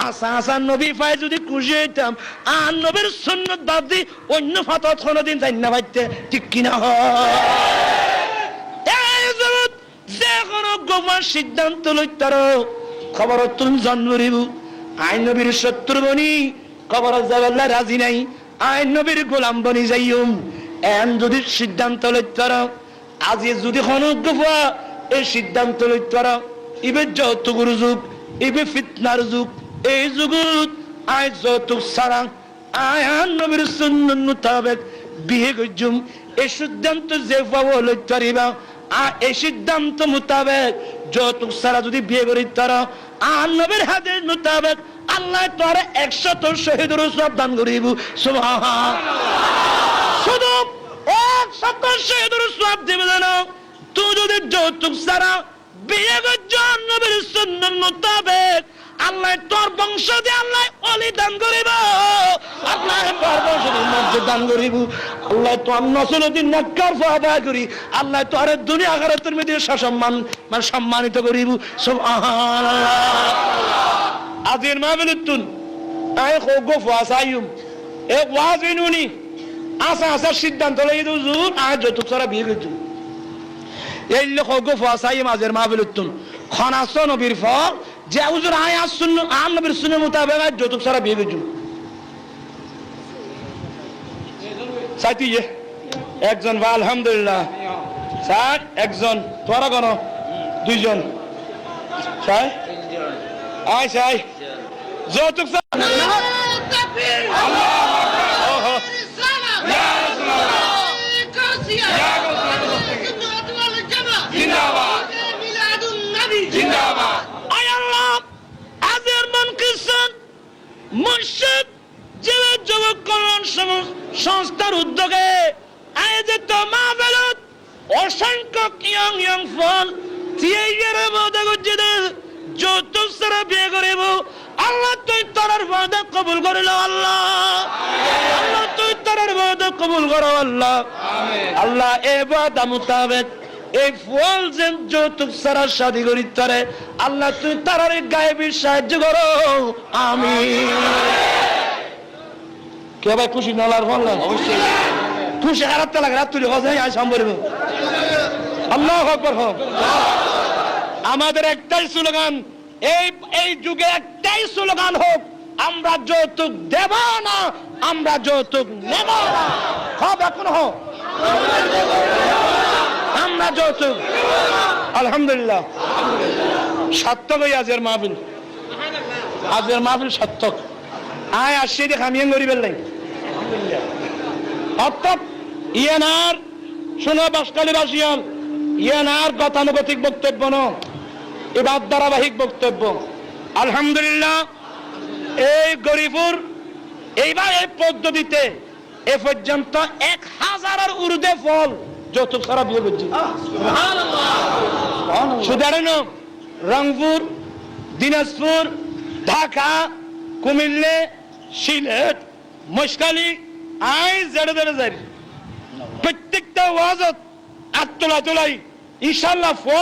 আসা আসা নবী পায় যদি খুশি হইতাম, আর নবীর সুন্নত বাদ দি অন্য ফাতত কোনদিন যাই না ভাইতে, ঠিক কিনা? যে কোনো গোপন সিদ্ধান্ত লইতার খবর তুমি জন্মরিব আইন নবীর শত্রু বনি খবর যাবেল্লা রাজি নাই, আইন নবীর গোলাম বনি যাইম। এন যদি সিদ্ধান্ত লইতার আজ যদি কোনো গোপা এই সিদ্ধান্ত লইতার, ইবে যৌতুকের যুগ, ইবে ফিতনার যুগ, এই যুগত আয় যৌতুক ছাড়া আইন নবীর সুন্নত মোতাবেক বিয়ে করছুম। এই সিদ্ধান্ত যে পাবো লইতে পারিবা, আর এই সিদ্ধান্ত মোতাবেক যৌতুক ছাড়া যদি বিয়ে করি তারা আর নবীর হাদিস মোতাবেক আল্লাহ তোর 100 শহীদের সওয়াব দান করিব। সুবহানাল্লাহ। শুধু 100 শহীদের সওয়াব দিবে না, তুই যদি যৌতুক ছাড়া বিয়ে করছ নবীর সুন্নাত মোতাবেক, আল্লাহ তোর বংশ দিয়ে আল্লাহ ওলি দান করিব, আল্লাহ তোর বংশ দিয়ে মসজিদ দান করিব, আল্লাহ তোর নসলুদ্দিন নেককার ফাদা করি, আল্লাহ তোর দুনিয়া আখিরাতের মধ্যে সসম্মান মানে সম্মানিত করিব। সুবহানাল্লাহ। আজের মাহফিলতুন আই খোগো ফাসায়ুম এক ওয়াজিনুনি আসা আসা সিদ্ধান্ত লই দুজুর আজ যৌতুক ছাড়া বিয়ে করছু। এই খোগো ফাসায়ুম আজের মাহফিলতুন খানাস নবীর ফল যে হুজুর আয়াত সুন্নাত আম নবীর সুন্নাত মোতাবেক যৌতুক ছাড়া বিয়ে করছু। সাইতি একজন বা আলহামদুলিল্লাহ স্যার একজন, তোরা কোন দুইজন চাই আয় চাই যৌতুক মসজিদ যে যুবক কল্যাণ সংস্থার উদ্যোগে আয়োজিত মাহফিলত অসংখ্য ইয়ং ফল যৌতুক ছাড়া বিয়ে করিব। আল্লাহ তুই তোর ওয়াদা কবুল করিল, আল্লাহ আল্লাহ তুই তোর ওয়াদা কবুল করো, আল্লাহ আল্লাহ এই ওয়াদা মোতাবেক এই ফল যে যৌতুক ছাড়া শাদী করি তারে আল্লাহ তুই তার গায়েবী সাহায্য করো, আমিন। কে ভাই খুশি নালার ফল না? অবশ্যই খুশি হারাতে লাগে, রাত তুলি হজে আয় সম্পর্ক আল্লাহু আকবার হোক। আমাদের একটাই স্লোগান, এই যুগে একটাই স্লোগান হোক, আমরা যৌতুক দেব না, আমরা যৌতুক নেব না। হবে এখন হোক আমরা যৌতুক। আলহামদুলিল্লাহ সার্থক হই আজের মাহফিল, আজের মাহফিল সার্থক। আয় আসছি দেখ আমি গরিবের নাই অর্থাৎ ইয়ানার শোনো বাসকালী বাসিয়াল, ইয়ানার গতানুগতিক বক্তব্য ন, এবার ধারাবাহিক বক্তব্য। আলহামদুলিল্লাহ এই গরিপুর এইবার এই পদ্ধতিতে এ পর্যন্ত 1000-এর ঊর্ধ্বে ফল যৌতুক ছাড়া বিয়ে করছি। সুদারণ রংপুর, দিনাজপুর, ঢাকা, কুমিল্লা, সিলেট, মহেশখালী আই জেড়ে যাই প্রত্যেকটা ওয়াজত আত্মলা তোলাই ইনশাল্লাহ ফল